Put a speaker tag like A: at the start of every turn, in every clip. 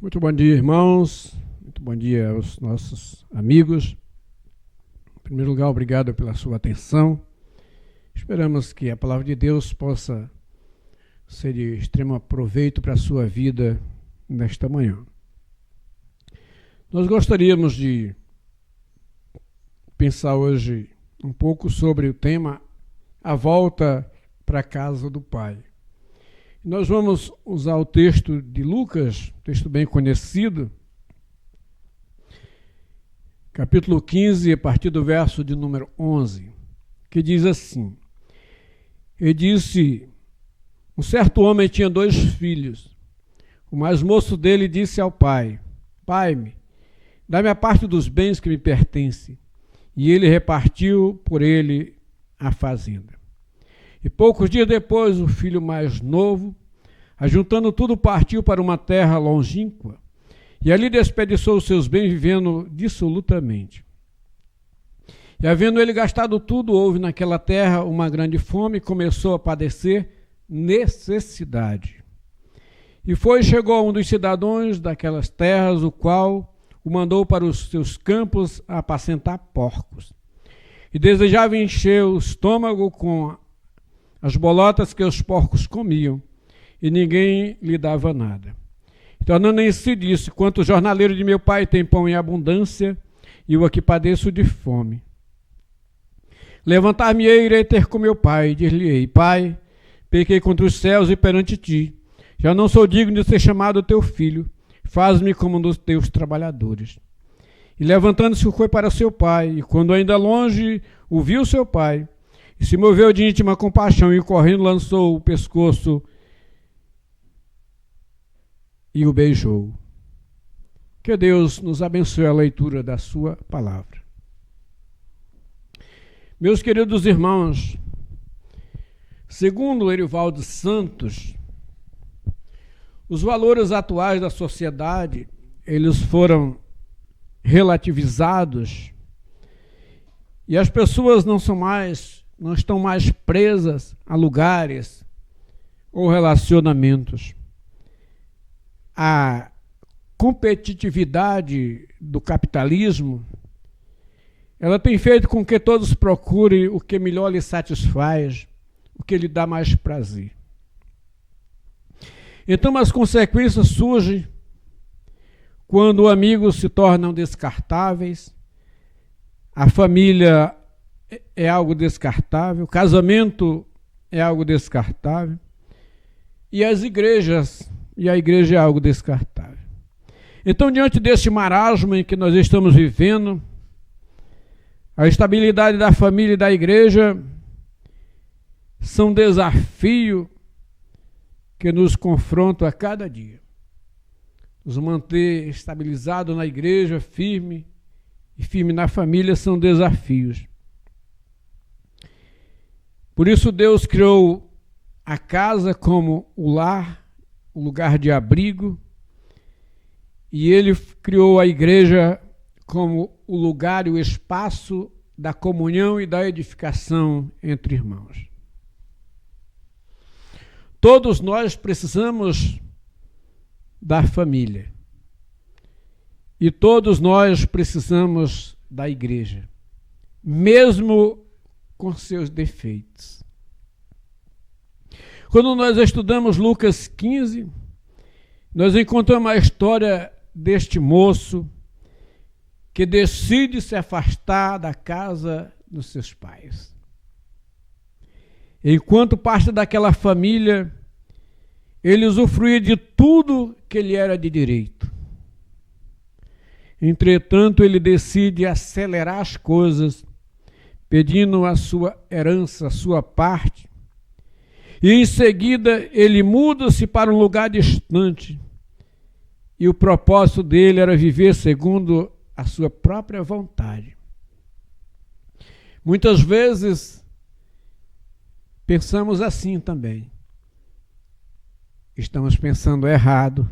A: Muito bom dia, irmãos. Muito bom dia aos nossos amigos. Em primeiro lugar, obrigado pela sua atenção. Esperamos que a palavra de Deus possa ser de extremo proveito para a sua vida nesta manhã. Nós gostaríamos de pensar hoje um pouco sobre o tema A Volta para a Casa do Pai. Nós vamos usar o texto de Lucas, texto bem conhecido, capítulo 15, a partir do verso de número 11, que diz assim: Ele disse, um certo homem tinha 2 filhos. O mais moço dele disse ao pai: Pai, dá-me a parte dos bens que me pertence. E ele repartiu por ele a fazenda. E poucos dias depois, o filho mais novo, ajuntando tudo, partiu para uma terra longínqua, e ali desperdiçou os seus bens, vivendo dissolutamente. E havendo ele gastado tudo, houve naquela terra uma grande fome, e começou a padecer necessidade. E chegou a um dos cidadãos daquelas terras, o qual o mandou para os seus campos a apacentar porcos. E desejava encher o estômago com as bolotas que os porcos comiam, e ninguém lhe dava nada. Tornando-se disse: Quanto jornaleiro de meu pai tem pão em abundância, e eu aqui padeço de fome. Levantar-me-ei e irei ter com meu pai, e dir-lhe-ei: Pai, pequei contra os céus e perante ti. Já não sou digno de ser chamado teu filho. Faz-me como um dos teus trabalhadores. E levantando-se foi para seu pai, e quando ainda longe o viu seu pai, e se moveu de íntima compaixão, e correndo lançou o pescoço e o beijou. Que Deus nos abençoe a leitura da sua palavra. Meus queridos irmãos, segundo Erivaldo Santos, os valores atuais da sociedade, eles foram relativizados e as pessoas não estão mais presas a lugares ou relacionamentos. A competitividade do capitalismo, ela tem feito com que todos procurem o que melhor lhe satisfaz, o que lhe dá mais prazer. Então as consequências surgem quando amigos se tornam descartáveis, a família é algo descartável, o casamento é algo descartável, e a igreja é algo descartável. Então, diante deste marasmo em que nós estamos vivendo, a estabilidade da família e da igreja são um desafio que nos confronta a cada dia. Nos manter estabilizado na igreja, firme na família, são desafios. Por isso Deus criou a casa como o lar, o lugar de abrigo, e Ele criou a igreja como o lugar e o espaço da comunhão e da edificação entre irmãos. Todos nós precisamos da família. E todos nós precisamos da igreja, mesmo com seus defeitos. Quando nós estudamos Lucas 15, nós encontramos a história deste moço que decide se afastar da casa dos seus pais. Enquanto parte daquela família, ele usufruía de tudo que lhe era de direito. Entretanto, ele decide acelerar as coisas, pedindo a sua herança, a sua parte, e em seguida ele muda-se para um lugar distante, e o propósito dele era viver segundo a sua própria vontade. Muitas vezes pensamos assim também. Estamos pensando errado.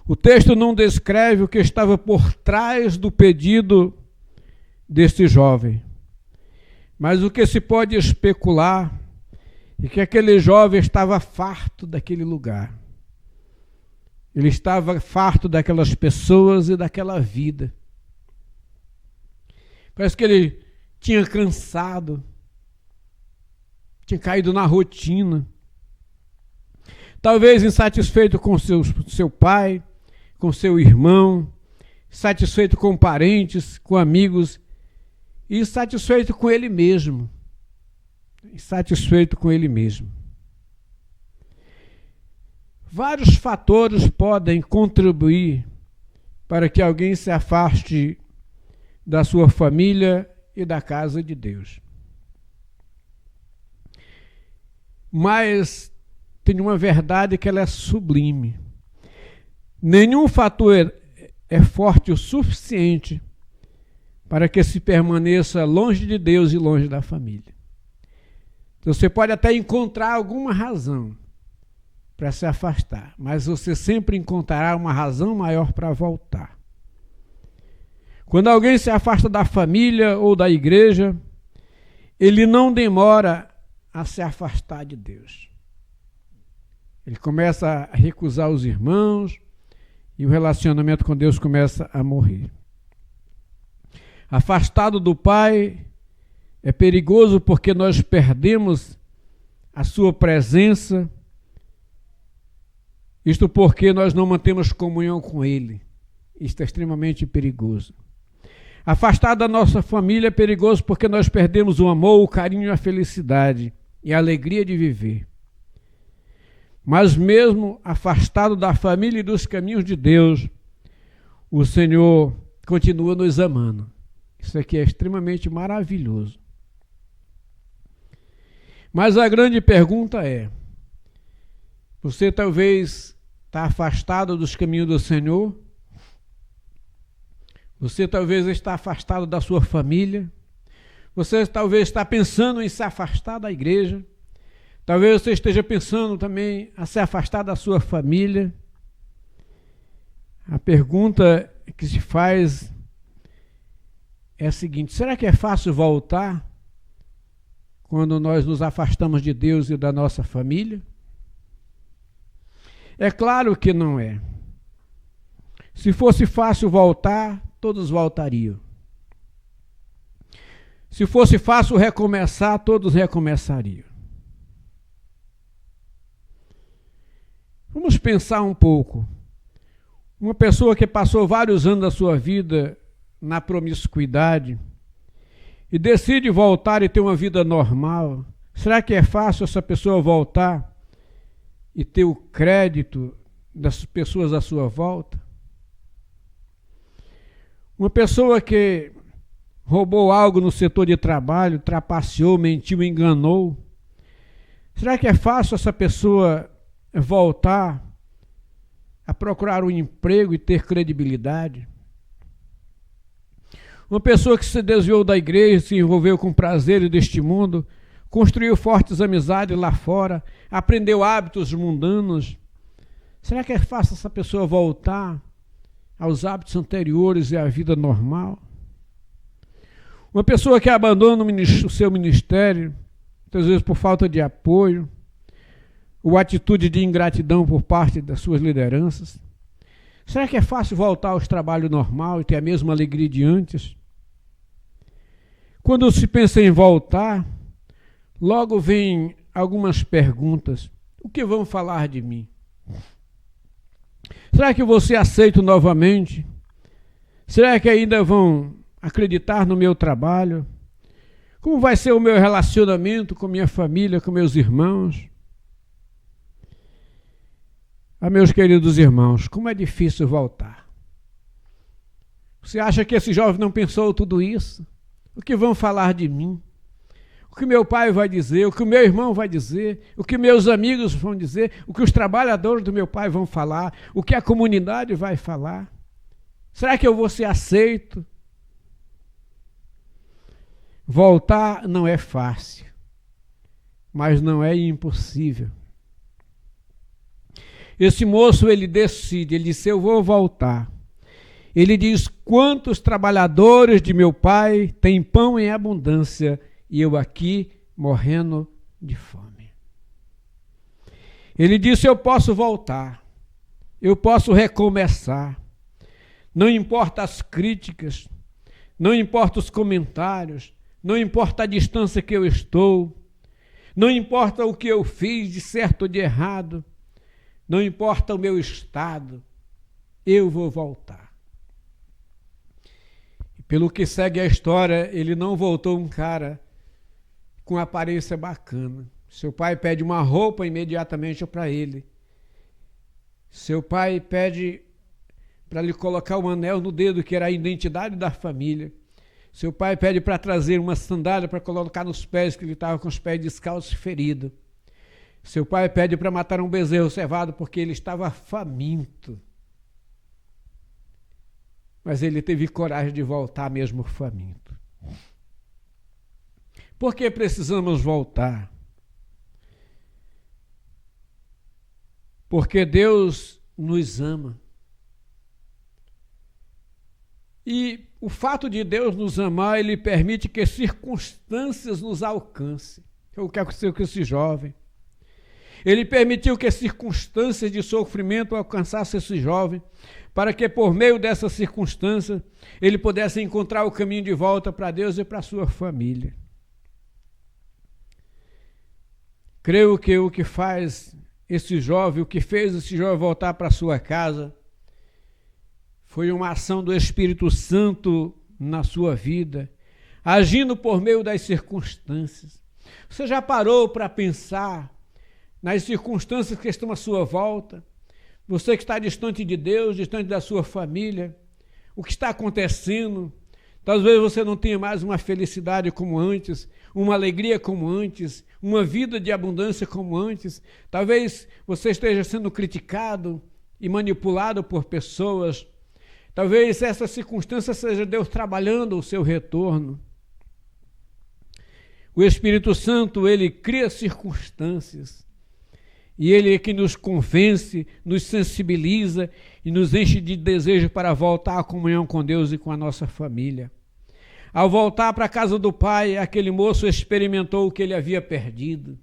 A: O texto não descreve o que estava por trás do pedido deste jovem, mas o que se pode especular é, e que aquele jovem estava farto daquele lugar. Ele estava farto daquelas pessoas e daquela vida. Parece que ele tinha cansado, tinha caído na rotina. Talvez insatisfeito com seu pai, com seu irmão, insatisfeito com parentes, com amigos, e insatisfeito com ele mesmo. Insatisfeito com ele mesmo. Vários fatores podem contribuir para que alguém se afaste da sua família e da casa de Deus. Mas tem uma verdade que ela é sublime. Nenhum fator é forte o suficiente para que se permaneça longe de Deus e longe da família. Então, você pode até encontrar alguma razão para se afastar, mas você sempre encontrará uma razão maior para voltar. Quando alguém se afasta da família ou da igreja, ele não demora a se afastar de Deus. Ele começa a recusar os irmãos e o relacionamento com Deus começa a morrer. Afastado do Pai é perigoso porque nós perdemos a sua presença, isto porque nós não mantemos comunhão com Ele. Isto é extremamente perigoso. Afastado da nossa família é perigoso porque nós perdemos o amor, o carinho, a felicidade e a alegria de viver. Mas mesmo afastado da família e dos caminhos de Deus, o Senhor continua nos amando. Isso aqui é extremamente maravilhoso. Mas a grande pergunta é, você talvez está afastado dos caminhos do Senhor? Você talvez está afastado da sua família? Você talvez está pensando em se afastar da igreja? Talvez você esteja pensando também a se afastar da sua família. A pergunta que se faz é a seguinte: será que é fácil voltar quando nós nos afastamos de Deus e da nossa família? É claro que não é. Se fosse fácil voltar, todos voltariam. Se fosse fácil recomeçar, todos recomeçariam. Vamos pensar um pouco. Uma pessoa que passou vários anos da sua vida na promiscuidade e decide voltar e ter uma vida normal, será que é fácil essa pessoa voltar e ter o crédito das pessoas à sua volta? Uma pessoa que roubou algo no setor de trabalho, trapaceou, mentiu, enganou, será que é fácil essa pessoa voltar a procurar um emprego e ter credibilidade? Uma pessoa que se desviou da igreja, se envolveu com prazeres deste mundo, construiu fortes amizades lá fora, aprendeu hábitos mundanos, será que é fácil essa pessoa voltar aos hábitos anteriores e à vida normal? Uma pessoa que abandona o seu ministério, muitas vezes por falta de apoio, ou atitude de ingratidão por parte das suas lideranças, será que é fácil voltar aos trabalhos normal e ter a mesma alegria de antes? Quando se pensa em voltar, logo vem algumas perguntas. O que vão falar de mim? Será que eu vou ser aceito novamente? Será que ainda vão acreditar no meu trabalho? Como vai ser o meu relacionamento com minha família, com meus irmãos? Ah, meus queridos irmãos, como é difícil voltar. Você acha que esse jovem não pensou tudo isso? O que vão falar de mim? O que meu pai vai dizer? O que o meu irmão vai dizer? O que meus amigos vão dizer? O que os trabalhadores do meu pai vão falar? O que a comunidade vai falar? Será que eu vou ser aceito? Voltar não é fácil, mas não é impossível. Esse moço, ele decide, ele disse, eu vou voltar. Ele diz, quantos trabalhadores de meu pai têm pão em abundância e eu aqui morrendo de fome. Ele disse, eu posso voltar. eu posso recomeçar. Não importa as críticas, não importa os comentários, não importa a distância que eu estou, não importa o que eu fiz de certo ou de errado, não importa o meu estado, eu vou voltar. E pelo que segue a história, ele não voltou um cara com aparência bacana. Seu pai pede uma roupa imediatamente para ele. Seu pai pede para lhe colocar um anel no dedo, que era a identidade da família. Seu pai pede para trazer uma sandália para colocar nos pés, que ele estava com os pés descalços e feridos. Seu pai pede para matar um bezerro cevado, porque ele estava faminto. Mas ele teve coragem de voltar mesmo faminto. Por que precisamos voltar? Porque Deus nos ama. E o fato de Deus nos amar, ele permite que circunstâncias nos alcancem. É o que aconteceu com esse jovem. Ele permitiu que circunstâncias de sofrimento alcançassem esse jovem, para que por meio dessas circunstâncias ele pudesse encontrar o caminho de volta para Deus e para a sua família. Creio que o que fez esse jovem voltar para sua casa foi uma ação do Espírito Santo na sua vida, agindo por meio das circunstâncias. Você já parou para pensar nas circunstâncias que estão à sua volta? Você que está distante de Deus, distante da sua família, o que está acontecendo? Talvez você não tenha mais uma felicidade como antes, uma alegria como antes, uma vida de abundância como antes. Talvez você esteja sendo criticado e manipulado por pessoas. Talvez essa circunstância seja Deus trabalhando o seu retorno. O Espírito Santo, ele cria circunstâncias. E ele é que nos convence, nos sensibiliza e nos enche de desejo para voltar à comunhão com Deus e com a nossa família. Ao voltar para a casa do pai, aquele moço experimentou o que ele havia perdido.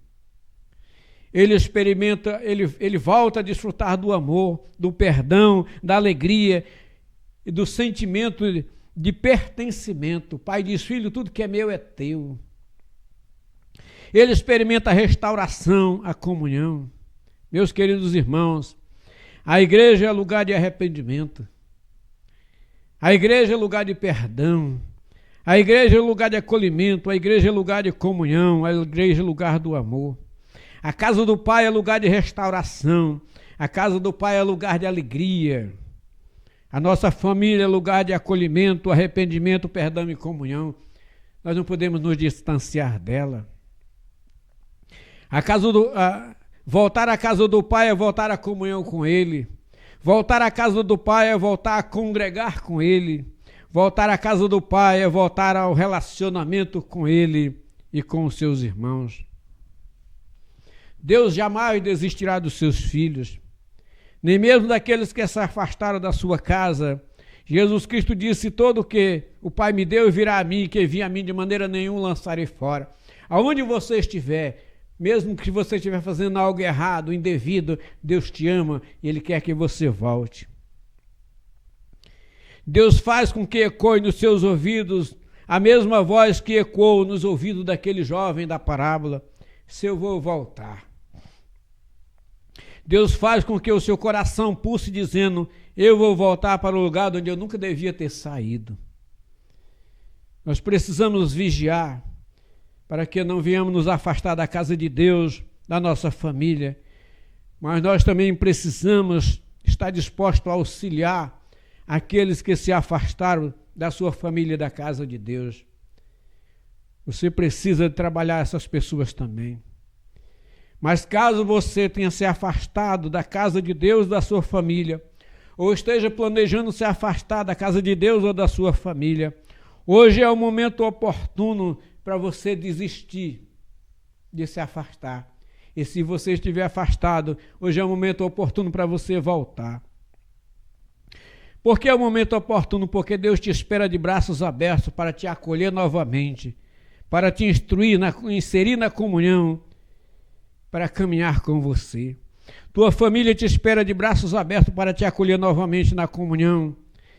A: Ele volta a desfrutar do amor, do perdão, da alegria e do sentimento de pertencimento. O pai diz: filho, tudo que é meu é teu. Ele experimenta a restauração, a comunhão. Meus queridos irmãos, a igreja é lugar de arrependimento. A igreja é lugar de perdão. A igreja é lugar de acolhimento. A igreja é lugar de comunhão. A igreja é lugar do amor. A casa do Pai é lugar de restauração. A casa do Pai é lugar de alegria. A nossa família é lugar de acolhimento, arrependimento, perdão e comunhão. Nós não podemos nos distanciar dela. Voltar à casa do Pai é voltar à comunhão com Ele. Voltar à casa do Pai é voltar a congregar com Ele. Voltar à casa do Pai é voltar ao relacionamento com Ele e com os seus irmãos. Deus jamais desistirá dos seus filhos, nem mesmo daqueles que se afastaram da sua casa. Jesus Cristo disse: todo o que o Pai me deu virá a mim, que vir a mim de maneira nenhuma lançarei fora. Aonde você estiver, mesmo que você estiver fazendo algo errado, indevido, Deus te ama e Ele quer que você volte. Deus faz com que ecoe nos seus ouvidos a mesma voz que ecoou nos ouvidos daquele jovem da parábola: se eu vou voltar. Deus faz com que o seu coração pulse dizendo: eu vou voltar para o lugar onde eu nunca devia ter saído. Nós precisamos vigiar para que não venhamos nos afastar da casa de Deus, da nossa família, mas nós também precisamos estar dispostos a auxiliar aqueles que se afastaram da sua família e da casa de Deus. Você precisa trabalhar essas pessoas também. Mas caso você tenha se afastado da casa de Deus, da sua família, ou esteja planejando se afastar da casa de Deus ou da sua família, hoje é o momento oportuno para você desistir de se afastar. E se você estiver afastado, hoje é o momento oportuno para você voltar. Por que é o momento oportuno? Porque Deus te espera de braços abertos para te acolher novamente, para te instruir, inserir na comunhão, para caminhar com você. Tua família te espera de braços abertos para te acolher novamente na comunhão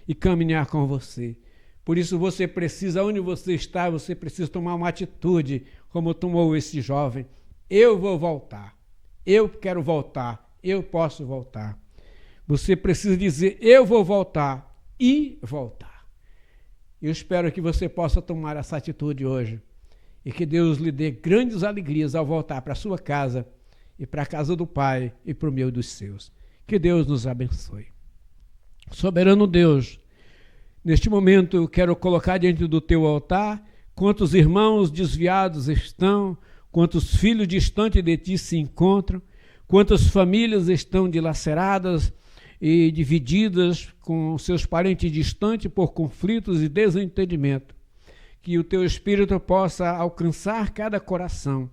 A: e caminhar com você. Por isso você precisa, onde você está, você precisa tomar uma atitude, como tomou esse jovem. Eu vou voltar. Eu quero voltar. Eu posso voltar. Você precisa dizer, eu vou voltar e voltar. Eu espero que você possa tomar essa atitude hoje e que Deus lhe dê grandes alegrias ao voltar para a sua casa e para a casa do Pai e para o meio dos seus. Que Deus nos abençoe. Soberano Deus, neste momento eu quero colocar diante do teu altar quantos irmãos desviados estão, quantos filhos distantes de ti se encontram, quantas famílias estão dilaceradas e divididas com seus parentes distantes por conflitos e desentendimento. Que o teu Espírito possa alcançar cada coração,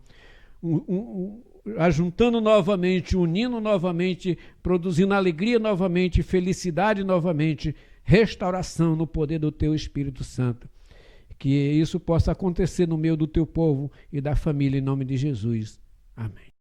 A: ajuntando novamente, unindo novamente, produzindo alegria novamente, felicidade novamente, restauração no poder do teu Espírito Santo. Que isso possa acontecer no meio do teu povo e da família, em nome de Jesus. Amém.